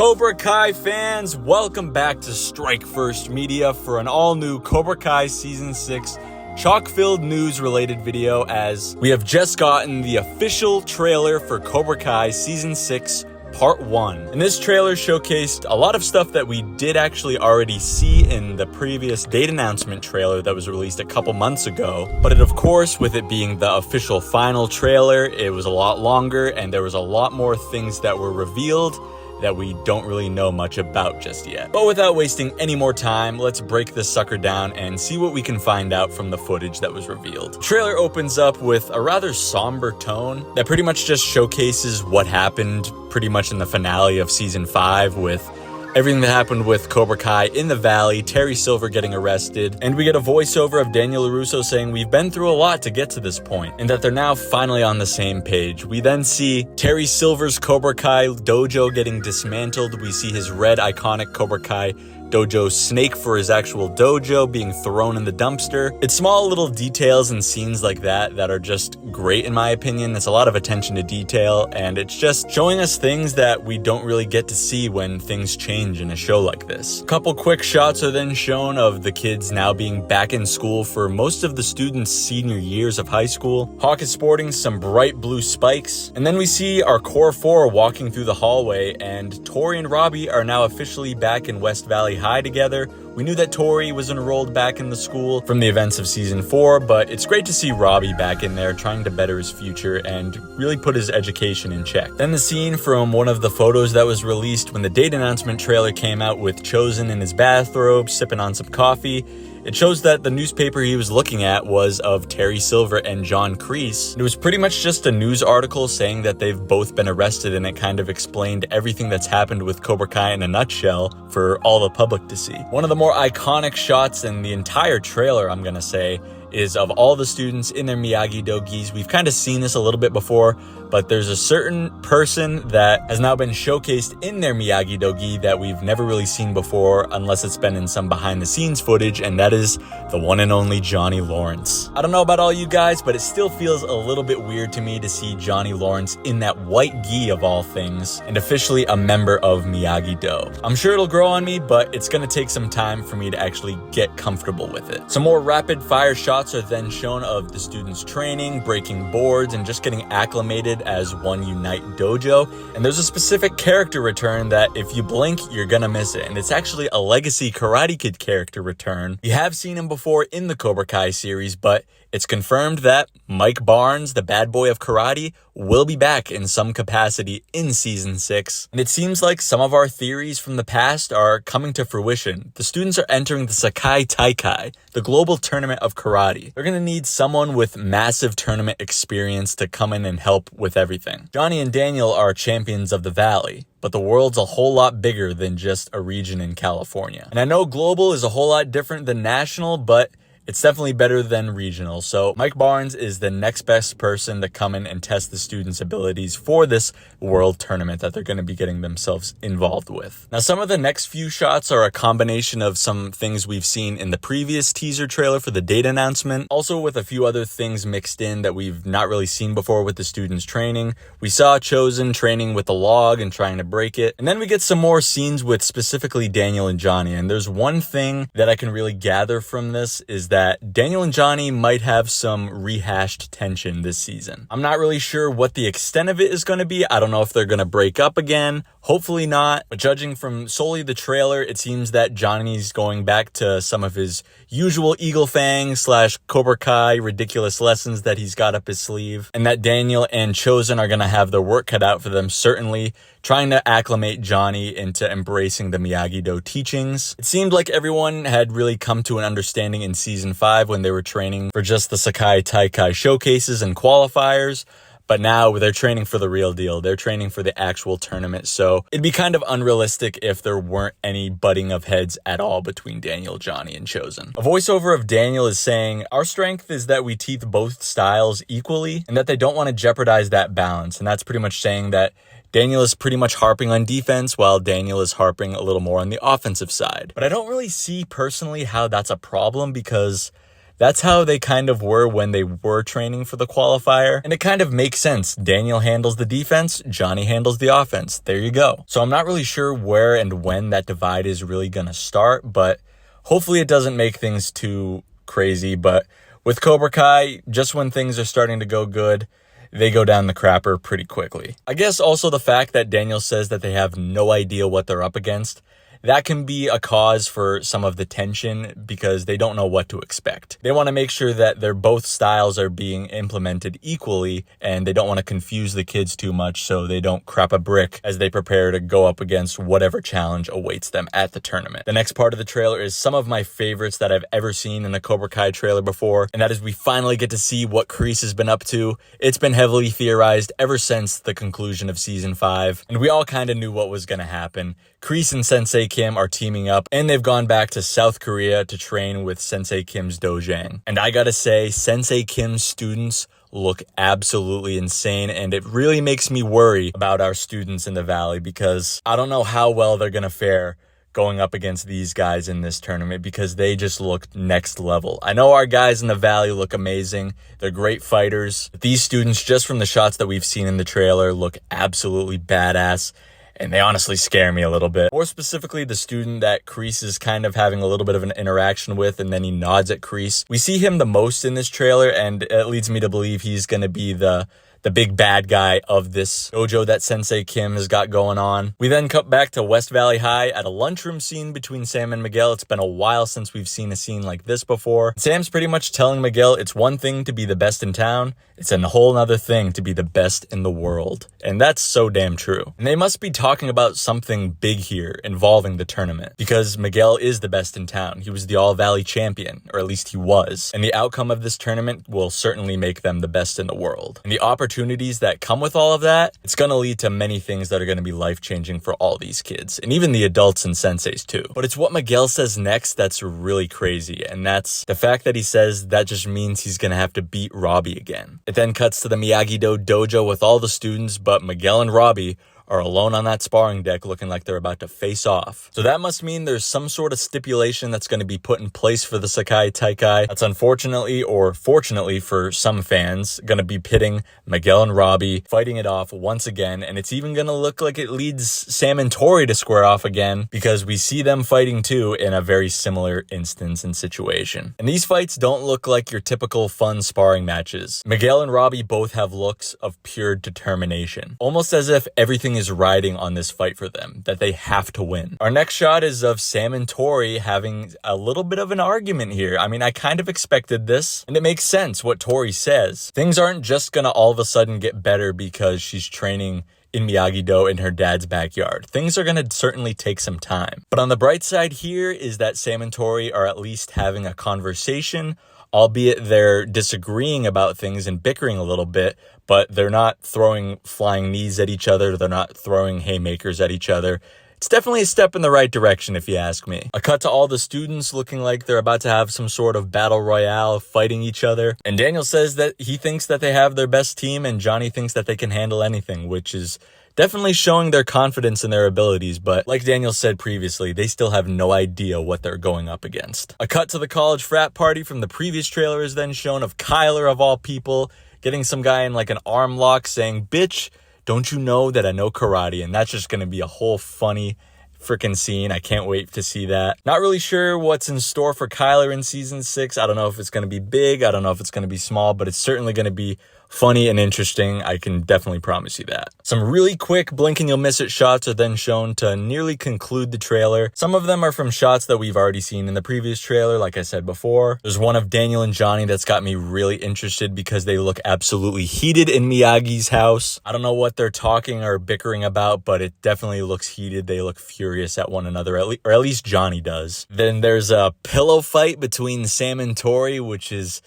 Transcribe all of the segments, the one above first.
Cobra Kai fans, welcome back to Strike First Media for an all-new Cobra Kai Season 6 chock-filled news-related video, as we have just gotten the official trailer for Cobra Kai Season 6 Part 1. And this trailer showcased a lot of stuff that we did actually already see in the previous date announcement trailer that was released a couple months ago. But of course, with it being the official final trailer, it was a lot longer and there was a lot more things that were revealed that we don't really know much about just yet. But without wasting any more time, let's break this sucker down and see what we can find out from the footage that was revealed. The trailer opens up with a rather somber tone that pretty much just showcases what happened pretty much in the finale of Season 5 with everything that happened with Cobra Kai in the Valley, Terry Silver getting arrested, and we get a voiceover of Daniel LaRusso saying we've been through a lot to get to this point, and that they're now finally on the same page. We then see Terry Silver's Cobra Kai dojo getting dismantled. We see his red iconic Cobra Kai dojo snake for his actual dojo being thrown in the dumpster. It's small little details and scenes like that that are just great in my opinion. It's a lot of attention to detail, and it's just showing us things that we don't really get to see when things change in a show like this. A couple quick shots are then shown of the kids now being back in school for most of the students' senior years of high school. Hawk is sporting some bright blue spikes, and then we see our core four walking through the hallway, and Tori and Robby are now officially back in West Valley High together. We knew that Tori was enrolled back in the school from the events of Season 4, but it's great to see Robby back in there trying to better his future and really put his education in check. Then the scene from one of the photos that was released when the date announcement trailer came out with Chozen in his bathrobe sipping on some coffee. It shows that the newspaper he was looking at was of Terry Silver and John Kreese. It was pretty much just a news article saying that they've both been arrested, and it kind of explained everything that's happened with Cobra Kai in a nutshell for all the public to see. One of the more iconic shots in the entire trailer, I'm gonna say, is of all the students in their Miyagi-Do gis. We've kind of seen this a little bit before, but there's a certain person that has now been showcased in their Miyagi-Do gi that we've never really seen before, unless it's been in some behind-the-scenes footage, and that is the one and only Johnny Lawrence. I don't know about all you guys, but it still feels a little bit weird to me to see Johnny Lawrence in that white gi of all things, and officially a member of Miyagi-Do. I'm sure it'll grow on me, but it's gonna take some time for me to actually get comfortable with it. Some more rapid-fire shots are then shown of the students training, breaking boards, and just getting acclimated as one unite dojo. And there's a specific character return that if you blink, you're gonna miss it. And it's actually a legacy Karate Kid character return. You have seen him before in the Cobra Kai series, but it's confirmed that Mike Barnes, the bad boy of karate, will be back in some capacity in Season 6. And it seems like some of our theories from the past are coming to fruition. The students are entering the Sekai Taikai, the global tournament of karate. They're going to need someone with massive tournament experience to come in and help with everything. Johnny and Daniel are champions of the Valley, but the world's a whole lot bigger than just a region in California. And I know global is a whole lot different than national, but it's definitely better than regional. So Mike Barnes is the next best person to come in and test the students' abilities for this world tournament that they're going to be getting themselves involved with. Now, some of the next few shots are a combination of some things we've seen in the previous teaser trailer for the date announcement, also with a few other things mixed in that we've not really seen before with the students training. We saw Chozen training with the log and trying to break it. And then we get some more scenes with specifically Daniel and Johnny. And there's one thing that I can really gather from this is that Daniel and Johnny might have some rehashed tension this season. I'm not really sure what the extent of it is going to be. I don't know if they're going to break up again. Hopefully not. But judging from solely the trailer, it seems that Johnny's going back to some of his usual Eagle Fang / Cobra Kai ridiculous lessons that he's got up his sleeve. And that Daniel and Chozen are going to have their work cut out for them, certainly trying to acclimate Johnny into embracing the Miyagi-Do teachings. It seemed like everyone had really come to an understanding in Season 5 when they were training for just the Sekai Taikai showcases and qualifiers. But now they're training for the real deal. They're training for the actual tournament. So it'd be kind of unrealistic if there weren't any butting of heads at all between Daniel, Johnny, and Chozen. A voiceover of Daniel is saying, "Our strength is that we teach both styles equally and that they don't want to jeopardize that balance." And that's pretty much saying that Daniel is pretty much harping on defense while Daniel is harping a little more on the offensive side. But I don't really see personally how that's a problem, because that's how they kind of were when they were training for the qualifier. And it kind of makes sense. Daniel handles the defense, Johnny handles the offense. There you go. So I'm not really sure where and when that divide is really going to start, but hopefully it doesn't make things too crazy. But with Cobra Kai, just when things are starting to go good, they go down the crapper pretty quickly. I guess also the fact that Daniel says that they have no idea what they're up against, that can be a cause for some of the tension because they don't know what to expect. They want to make sure that their both styles are being implemented equally, and they don't want to confuse the kids too much so they don't crap a brick as they prepare to go up against whatever challenge awaits them at the tournament. The next part of the trailer is some of my favorites that I've ever seen in a Cobra Kai trailer before, and that is we finally get to see what Kreese has been up to. It's been heavily theorized ever since the conclusion of Season 5, and we all kind of knew what was going to happen. Kreese and Sensei Kim are teaming up, and they've gone back to South Korea to train with Sensei Kim's dojang. And I gotta say, Sensei Kim's students look absolutely insane, and it really makes me worry about our students in the Valley because I don't know how well they're gonna fare going up against these guys in this tournament because they just look next level. I know our guys in the Valley look amazing. They're great fighters. But these students, just from the shots that we've seen in the trailer, look absolutely badass. And they honestly scare me a little bit. More specifically, the student that Kreese is kind of having a little bit of an interaction with, and then he nods at Kreese. We see him the most in this trailer, and it leads me to believe he's going to be the big bad guy of this dojo that Sensei Kim has got going on. We then cut back to West Valley High at a lunchroom scene between Sam and Miguel. It's been a while since we've seen a scene like this before. Sam's pretty much telling Miguel it's one thing to be the best in town, it's a whole nother thing to be the best in the world. And that's so damn true. And they must be talking about something big here involving the tournament because Miguel is the best in town. He was the All-Valley champion, or at least he was. And the outcome of this tournament will certainly make them the best in the world. And the opportunities that come with all of that, it's going to lead to many things that are going to be life-changing for all these kids, and even the adults and senseis too. But it's what Miguel says next that's really crazy, and that's the fact that he says that just means he's going to have to beat Robby again. It then cuts to the Miyagi-Do dojo with all the students, but Miguel and Robby are alone on that sparring deck looking like they're about to face off. So that must mean there's some sort of stipulation that's going to be put in place for the Sekai Taikai. That's unfortunately, or fortunately for some fans, going to be pitting Miguel and Robby, fighting it off once again. And it's even going to look like it leads Sam and Tori to square off again because we see them fighting too in a very similar instance and situation. And these fights don't look like your typical fun sparring matches. Miguel and Robby both have looks of pure determination, almost as if everything is riding on this fight for them, that they have to win. Our next shot is of Sam and Tori having a little bit of an argument here. I mean, I kind of expected this, and it makes sense what Tori says. Things aren't just gonna all of a sudden get better because she's training in Miyagi-Do in her dad's backyard. Things are gonna certainly take some time. But on the bright side here is that Sam and Tori are at least having a conversation, albeit they're disagreeing about things and bickering a little bit, but they're not throwing flying knees at each other. They're not throwing haymakers at each other. It's definitely a step in the right direction, if you ask me. A cut to all the students looking like they're about to have some sort of battle royale fighting each other. And Daniel says that he thinks that they have their best team, and Johnny thinks that they can handle anything, which is definitely showing their confidence in their abilities, but like Daniel said previously, they still have no idea what they're going up against. A cut to the college frat party from the previous trailer is then shown of Kyler, of all people, getting some guy in like an arm lock saying, "Bitch, don't you know that I know karate?" And that's just going to be a whole funny freaking scene. I can't wait to see that. Not really sure what's in store for Kyler in season 6. I don't know if it's going to be big. I don't know if it's going to be small, but it's certainly going to be funny and interesting. I can definitely promise you that. Some really quick blink and you'll miss it shots are then shown to nearly conclude the trailer. Some of them are from shots that we've already seen in the previous trailer, like I said before. There's one of Daniel and Johnny that's got me really interested because they look absolutely heated in Miyagi's house. I don't know what they're talking or bickering about, but it definitely looks heated. They look furious at one another, or at least Johnny does. Then there's a pillow fight between Sam and Tori, which is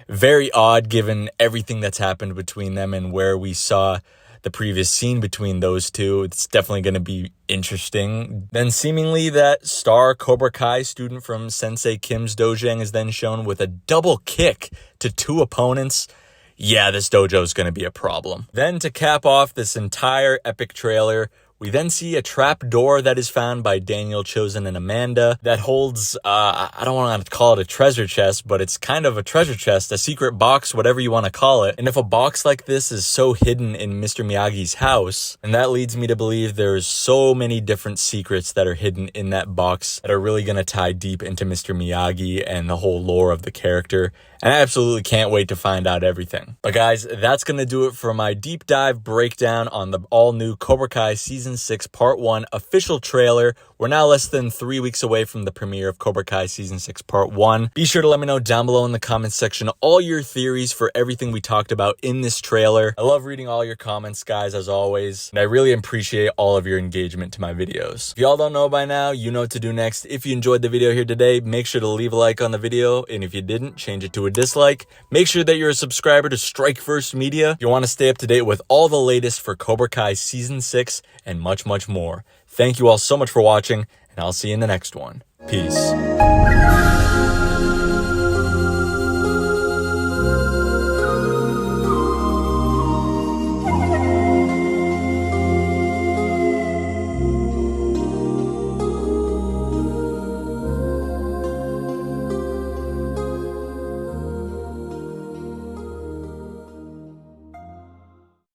very odd given everything that's happened between them and where we saw the previous scene between those two. It's definitely going to be interesting. Then seemingly that star Cobra Kai student from Sensei Kim's dojang is then shown with a double kick to 2 opponents. Yeah, this dojo is going to be a problem. Then to cap off this entire epic trailer, We then see a trap door that is found by Daniel, Chozen, and Amanda that holds, I don't want to call it a treasure chest, but it's kind of a treasure chest, a secret box, whatever you want to call it. And if a box like this is so hidden in Mr. Miyagi's house, and that leads me to believe there's so many different secrets that are hidden in that box that are really going to tie deep into Mr. Miyagi and the whole lore of the character. And I absolutely can't wait to find out everything. But guys, that's going to do it for my deep dive breakdown on the all-new Cobra Kai Season 6 Part 1 official trailer. We're now less than 3 weeks away from the premiere of Cobra Kai Season 6 Part 1. Be sure to let me know down below in the comments section all your theories for everything we talked about in this trailer. I love reading all your comments, guys, as always. And I really appreciate all of your engagement to my videos. If y'all don't know by now, you know what to do next. If you enjoyed the video here today, make sure to leave a like on the video. And if you didn't, change it to a dislike. Make sure that you're a subscriber to Strike First Media if you want to stay up to date with all the latest for Cobra Kai Season 6 and much, much more. Thank you all so much for watching, and I'll see you in the next one. Peace.